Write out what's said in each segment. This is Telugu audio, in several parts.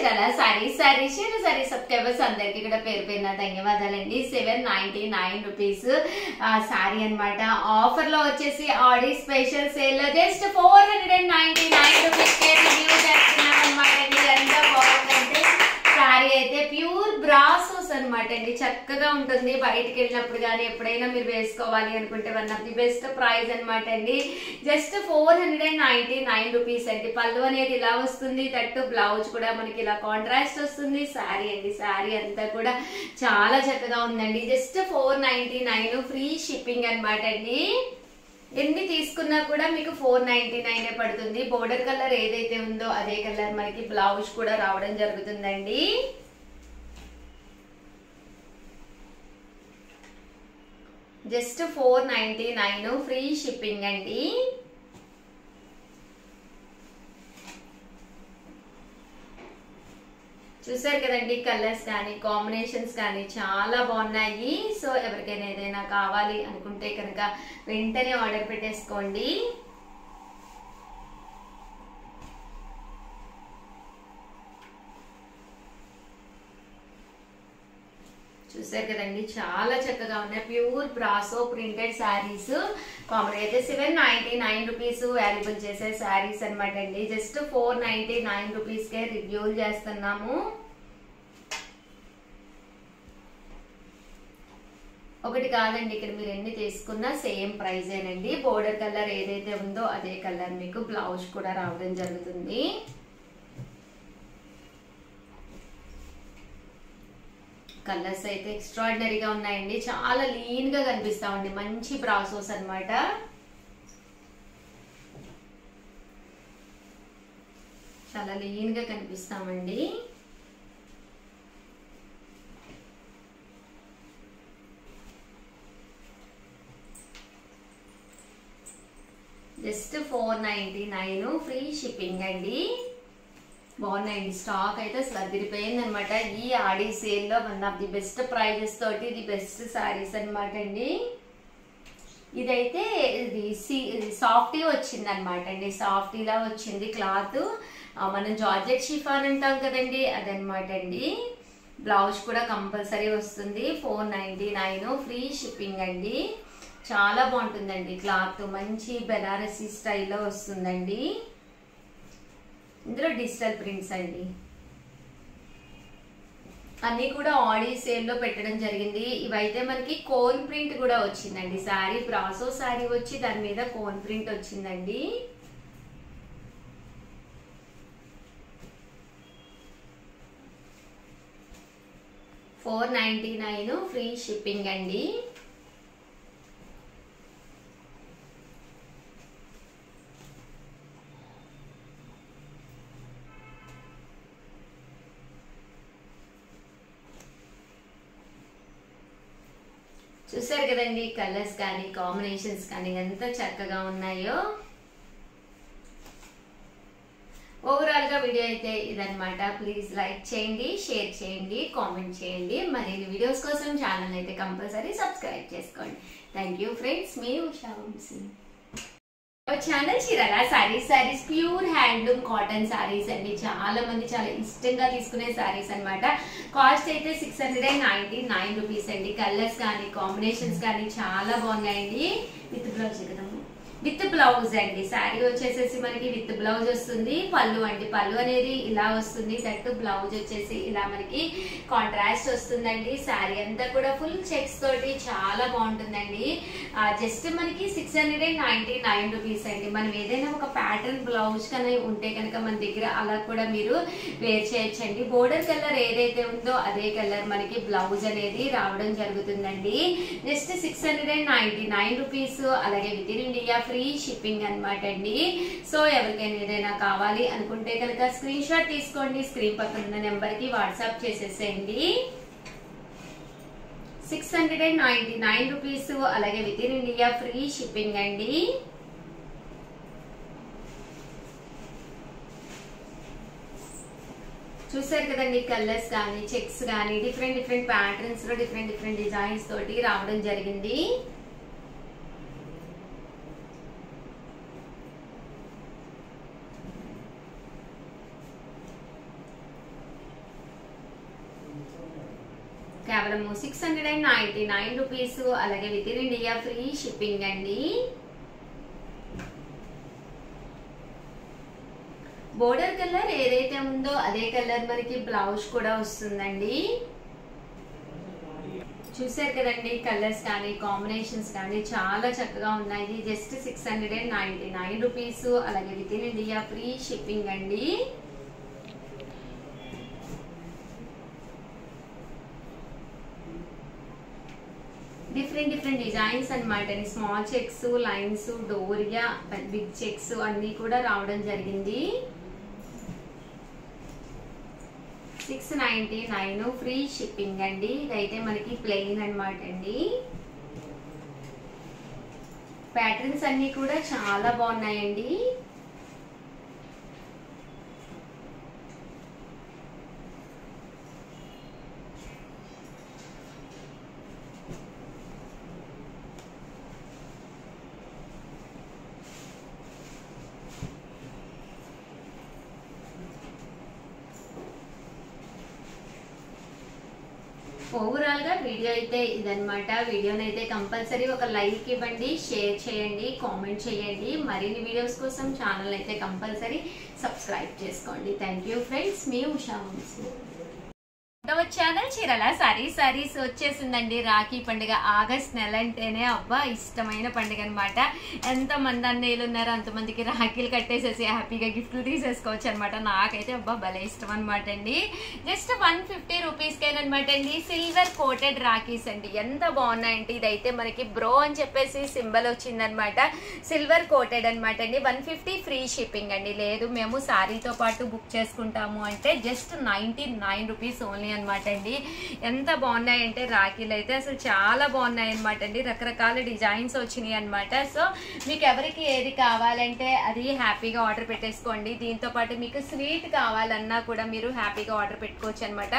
చీరాల సారీస్ సబ్స్క్రైబర్స్ అందరికి కూడా పేరు పేరున ధన్యవాదాలండి. 799 రూపీస్ సారీ అనమాట. ఆఫర్ లో వచ్చేసి ఆడి స్పెషల్ సేల్ లో జస్ట్ 499 రూపీస్ కే రివ్యూ చేస్తున్నాం అనమాట అండి. ఎంత బాగుందంటే సారీ అయితే ప్యూర్ బ్రాసోస్ అనమాట అండి. చక్కగా ఉంటుంది. బయటకు వెళ్ళినప్పుడు కానీ ఎప్పుడైనా మీరు వేసుకోవాలి అనుకుంటే one of the best price అనమాట అండి. జస్ట్ 499 రూపీస్ అండి. పళ్ళు అనేది ఇలా వస్తుంది. తట్టు బ్లౌజ్ కూడా మనకి ఇలా కాంట్రాస్ట్ వస్తుంది. శారీ అండి, శారీ అంతా కూడా చాలా చక్కగా ఉందండి. జస్ట్ 499 ఫ్రీ షిప్పింగ్ అనమాట అండి. ఎన్ని తీసుకున్నా కూడా మీకు 499 పడుతుంది. బోర్డర్ కలర్ ఏదైతే ఉందో అదే కలర్ మనకి బ్లౌజ్ కూడా రావడం జరుగుతుందండి. జస్ట్ 499 ఫ్రీ షిప్పింగ్ అండి. చూసారు కదండి, కలర్స్ కానీ కాంబినేషన్స్ కానీ చాలా బాగున్నాయి. సో ఎవరికైనా ఏదైనా కావాలి అనుకుంటే కనుక వెంటనే ఆర్డర్ పెట్టేసుకోండి. చూసారు కదండి, చాలా చక్కగా ఉన్నాయి. Pure brasso printed saris common అయితే 799 రూపీస్ అవైలబుల్ చేసే శారీస్ అనమాట అండి. జస్ట్ 499 రూపీస్ కే రివ్యూలు చేస్తున్నాము. ఒకటి కాదండి, ఇక్కడ మీరు ఎన్ని తీసుకున్నా సేమ్ ప్రైజేనండి. బోర్డర్ కలర్ ఏదైతే ఉందో అదే కలర్ మీకు బ్లౌజ్ కూడా రావడం జరుగుతుంది. కలర్స్ అయితే ఎక్స్ట్రాడినరీగా ఉన్నాయండి. చాలా లీన్ గా కనిపిస్తామండి. మంచి బ్రాసోస్ అన్నమాట. చాలా లీన్ గా కనిపిస్తామండి. జస్ట్ 499 ఫ్రీ షిప్పింగ్ అండి. బాగున్నాయండి. స్టాక్ అయితే అసలు అదిరిపోయింది అనమాట. ఈ ఆడి సేల్ లో one of the best prizes తోటి ఇది బెస్ట్ సారీస్ అనమాట అండి. ఇదైతే ఇది సాఫ్టీ వచ్చింది అనమాట అండి. సాఫ్టీలా వచ్చింది క్లాత్. మనం జార్జెట్ షిఫాన్ అంటాం కదండి, అదనమాట అండి. బ్లౌజ్ కూడా కంపల్సరీ వస్తుంది. 499 ఫ్రీ షిప్పింగ్ అండి. చాలా బాగుంటుందండి క్లాత్. మంచి బెనారసీ స్టైల్లో వస్తుందండి. ఇందులో డిజిటల్ ప్రింట్స్ అండి. అన్ని కూడా ఆడి సేల్ లో పెట్టడం జరిగింది. ఇవైతే మనకి కోన్ ప్రింట్ కూడా వచ్చిందండి. శారీ బ్రాసో శారీ వచ్చి దాని మీద కోన్ ప్రింట్ వచ్చిందండి. $499 ఫ్రీ షిప్పింగ్ అండి. చూసారు కదండి, కలర్స్ కానీ కాంబినేషన్స్ కానీ ఎంత చక్కగా ఉన్నాయో. ఓవరాల్ గా వీడియో అయితే ఇదనమాట. ప్లీజ్ లైక్ చేయండి, షేర్ చేయండి, కామెంట్ చేయండి. మరిన్ని వీడియోస్ కోసం ఛానల్ అయితే కంపల్సరీ సబ్స్క్రైబ్ చేసుకోండి. Thank you friends. మీ Usha Vamshi. Channel Chirala saris pure handloom cotton saris అండి. చాలా మంది చాలా ఇష్టంగా తీసుకునే సారీస్ అనమాట. కాస్ట్ అయితే 699 రూపీస్ అండి. కలర్స్ కానీ కాంబినేషన్స్ కానీ చాలా బాగున్నాయండి. విత్ బ్లౌజ్ కదా, విత్ బ్లౌజ్ అండి. శారీ వచ్చేసేసి మనకి విత్ బ్లౌజ్ వస్తుంది. పళ్ళు అండి, పళ్ళు అనేది ఇలా వస్తుంది. దట్టు బ్లౌజ్ వచ్చేసి ఇలా మనకి కాంట్రాస్ట్ వస్తుందండి. శారీ అంతా కూడా ఫుల్ చెక్స్ తోటి చాలా బాగుంటుందండి. జస్ట్ మనకి 699 రూపీస్ అండి. మనం ఏదైనా ఒక ప్యాటర్న్ బ్లౌజ్ కన్నా ఉంటే కనుక మన దగ్గర అలా కూడా మీరు వేర్ చేయొచ్చండి. బోర్డర్ కలర్ ఏదైతే ఉందో అదే కలర్ మనకి బ్లౌజ్ అనేది రావడం జరుగుతుందండి. Just 699 rupees. అలాగే within India free shipping అనమాట అండి. సో ఎవరికైనా ఏదైనా కావాలి అనుకుంటే కనుక స్క్రీన్ షాట్ తీసుకోండి. స్క్రీన్ పక్కన ఉన్న నెంబర్ కి వాట్సాప్ చేసేసేయండి. 699 రూపీస్. అలాగే within India free shipping అండి. చూసారు కదండి, కలర్స్ కానీ చెక్స్ కానీ డిఫరెంట్ ప్యాటర్న్స్ లో డిఫరెంట్ డిజైన్స్ తోటి రావడం జరిగింది. కేవలం 699 రూపీస్. అలాగే within India free shipping అండి. బోర్డర్ కలర్ ఏదైతే ఉందో అదే కలర్ మనకి బ్లౌజ్ కూడా వస్తుందండి. చూసారు కదండి, కలర్స్ కానీ కాంబినేషన్స్ కానీ చాలా చక్కగా ఉన్నాయి. Just 699 rupees. అలాగే within India free shipping అండి. డిఫరెంట్ డిజైన్స్ అనమాట. Small checks, lines, doria, big checks అన్ని కూడా రావడం జరిగింది. 699 ఫ్రీ షిప్పింగ్ అండి. ఇదైతే మనకి ప్లెయిన్ అనమాట అండి. ప్యాటర్న్స్ అన్ని కూడా చాలా బాగున్నాయండి. ఓవరాల్ గా వీడియో అయితే ఇదన్నమాట. వీడియోనైతే కంపల్సరీ ఒక లైక్ ఇవ్వండి, షేర్ చేయండి, కామెంట్ చేయండి. మరిన్ని వీడియోస్ కోసం ఛానల్ అయితే కంపల్సరీ సబ్స్క్రైబ్ చేసుకోండి. థ్యాంక్ యూ ఫ్రెండ్స్, మీ ఉషా వంశీ. ఛానల్ చీరల సారీస్ వచ్చేసిందండి. రాఖీ పండుగ ఆగస్ట్ నెల అంటేనే అబ్బా ఇష్టమైన పండుగ అనమాట. ఎంతమంది అన్నయ్యలు ఉన్నారో అంతమందికి రాఖీలు కట్టేసేసి హ్యాపీగా గిఫ్ట్లు తీసేసుకోవచ్చు అనమాట. నాకైతే అబ్బా భలే ఇష్టం అనమాట అండి. జస్ట్ 150 రూపీస్కేనమాట అండి. సిల్వర్ కోటెడ్ రాఖీస్ అండి, ఎంత బాగున్నాయంటే. ఇదైతే మనకి బ్రో అని చెప్పేసి సింబల్ వచ్చిందనమాట. సిల్వర్ కోటెడ్ అనమాట అండి. 150 ఫ్రీ షిప్పింగ్ అండి. లేదు మేము సారీతో పాటు బుక్ చేసుకుంటాము అంటే జస్ట్ 99 రూపీస్ ఓన్లీ అనమాట అండి. ఎంత బాగున్నాయంటే రాఖీలు అయితే అసలు చాలా బాగున్నాయి అనమాట అండి. రకరకాల డిజైన్స్ వచ్చినాయి అనమాట. సో మీకు ఎవరికి ఏది కావాలంటే అది హ్యాపీగా ఆర్డర్ పెట్టేసుకోండి. దీంతో పాటు మీకు స్వీట్ కావాలన్నా కూడా మీరు హ్యాపీగా ఆర్డర్ పెట్టుకోవచ్చు అనమాట.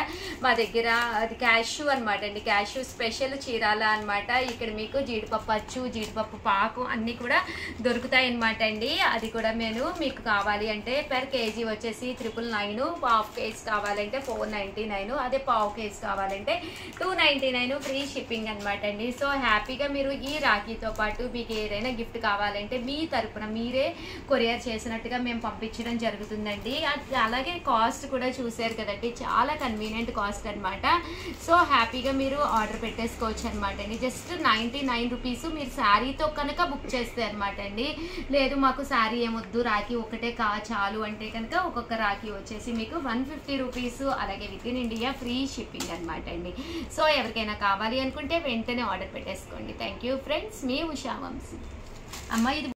మా దగ్గర అది క్యాష్యూ అనమాట అండి. క్యాష్యూ స్పెషల్ చీరాల అనమాట. ఇక్కడ మీకు జీడిపప్పు అచ్చు, జీడిపప్పు పాకు అన్ని కూడా దొరుకుతాయి అనమాట అండి. అది కూడా నేను మీకు కావాలి అంటే పర్ కేజీ వచ్చేసి 999, హాఫ్ కేజీ కావాలంటే 499, అదే పావు కేజీ కావాలంటే 299 ఫ్రీ షిప్పింగ్ అనమాట అండి. సో హ్యాపీగా మీరు ఈ రాఖీతో పాటు మీకు ఏదైనా గిఫ్ట్ కావాలంటే మీ తరపున మీరే కొరియర్ చేసినట్టుగా మేము పంపించడం జరుగుతుందండి. అలాగే కాస్ట్ కూడా చూసారు కదండి, చాలా కన్వీనియంట్ కాస్ట్ అనమాట. సో హ్యాపీగా మీరు ఆర్డర్ పెట్టేసుకోవచ్చు అనమాట అండి. జస్ట్ 99 రూపీస్ మీరు శారీతో కనుక బుక్ చేస్తే అనమాట అండి. లేదు మాకు శారీ ఏమొద్దు, రాఖీ ఒకటే చాలు అంటే కనుక ఒక్కొక్క రాఖీ వచ్చేసి మీకు 150 రూపీస్. అలాగే within India free shipping అనమాట అండి. సో ఎవరికైనా కావాలి అనుకుంటే వెంటనే ఆర్డర్ పెట్టేసుకోండి. థ్యాంక్ యూ ఫ్రెండ్స్, మీ ఉషా వంశీ. అమ్మ ఇది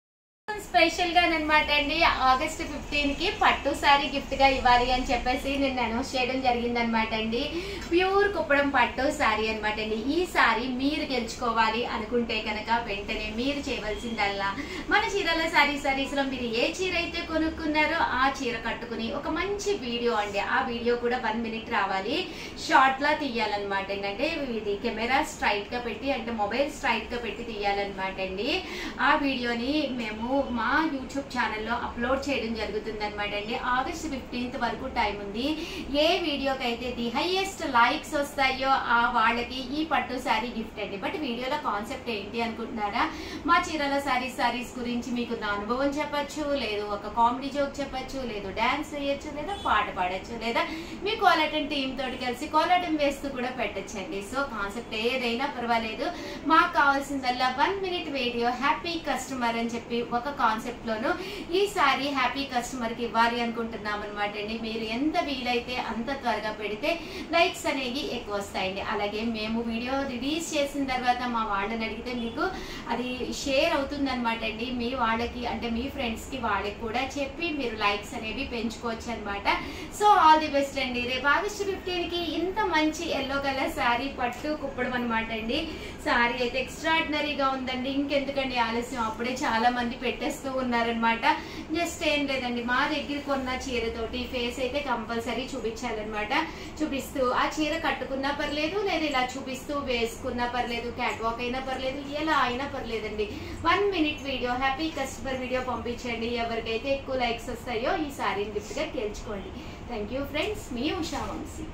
స్పెషల్ గా అనమాట అండి. ఆగస్ట్ 15 కి పట్టు సారీ గిఫ్ట్ గా ఇవ్వాలి అని చెప్పేసి నేను అనౌన్స్ చేయడం జరిగింది అనమాట అండి. ప్యూర్ కుప్పడం పట్టు సారీ అనమాట అండి. ఈ సారీ మీరు గెలుచుకోవాలి అనుకుంటే కనుక వెంటనే మీరు చేయవలసిందల్లా మన చీరల సారీస్ లో మీరు ఏ చీర అయితే కొనుక్కున్నారో ఆ చీర కట్టుకుని ఒక మంచి వీడియో అండి. ఆ వీడియో కూడా 1 మినిట్ రావాలి, షార్ట్ లా తీయాలన్నమాట అండి. అంటే ఇది కెమెరా స్ట్రైట్ గా పెట్టి, అంటే మొబైల్ స్ట్రైట్ గా పెట్టి తీయాలన్నమాట అండి. ఆ వీడియోని మేము మా యూట్యూబ్ ఛానల్లో అప్లోడ్ చేయడం జరుగుతుంది అనమాట అండి. ఆగస్ట్ 15 వరకు టైం ఉంది. ఏ వీడియోకి అయితే ది హైయెస్ట్ లైక్స్ వస్తాయో ఆ వాళ్ళకి ఈ పట్టు శారీ గిఫ్ట్ అండి. బట్ వీడియోలో కాన్సెప్ట్ ఏంటి అనుకుంటున్నారా? మా చీరల సారీస్ గురించి మీకు నా అనుభవం చెప్పచ్చు, లేదు ఒక కామెడీ జోక్ చెప్పచ్చు, లేదు డాన్స్ వేయచ్చు, లేదా పాట పాడచ్చు, లేదా మీ కోలాటం టీమ్ తోటి కలిసి కోలాటం వేస్తూ కూడా పెట్టచ్చండి. సో కాన్సెప్ట్ ఏదైనా పర్వాలేదు, మాకు కావాల్సిందల్లా 1 మినిట్ వీడియో హ్యాపీ కస్టమర్ అని చెప్పి ఒక కాన్సెప్ట్ లోను ఈ సారీ హ్యాపీ కస్టమర్ కి ఇవ్వాలి అనుకుంటున్నాం అనమాట అండి. మీరు ఎంత వీలైతే అంత త్వరగా పెడితే లైక్స్ అనేవి ఎక్కువ వస్తాయండి. అలాగే మేము వీడియో రిలీజ్ చేసిన తర్వాత మా వాళ్ళని అడిగితే మీకు అది షేర్ అవుతుంది అనమాట అండి. మీ వాళ్ళకి అంటే మీ ఫ్రెండ్స్ కి వాళ్ళకి కూడా చెప్పి మీరు లైక్స్ అనేవి పెంచుకోవచ్చు అనమాట. సో ఆల్ ది బెస్ట్ అండి. రేపు ఆగస్ట్ 15 కి ఇంత మంచి ఎల్లో కలర్ శారీ పట్టు కుప్పడం అనమాట అండి. శారీ అయితే ఎక్స్ట్రాడినరీగా ఉందండి. ఇంకెందుకండి ఆలస్యం, అప్పుడే చాలా మంది పెట్టేస్తూ ఉన్నారనమాట. జస్ట్ ఏం లేదండి, మా దగ్గర కొన్న చీరతోటి ఫేస్ అయితే కంపల్సరీ చూపించాలన్నమాట. చూపిస్తూ ఆ చీర కట్టుకున్నా పర్లేదు, లేదా ఇలా చూపిస్తూ వేసుకున్నా పర్లేదు, క్యాట్ వాక్ అయినా పర్లేదు, ఎలా అయినా పర్లేదండి. 1 minute video happy customer video పంపించండి. ఎవరికైతే ఎక్కువ లైక్స్ వస్తాయో ఈ సారీని గిఫ్ట్ గా గెలుచుకోండి. థ్యాంక్ యూ ఫ్రెండ్స్, మీ ఉషా వంశీ.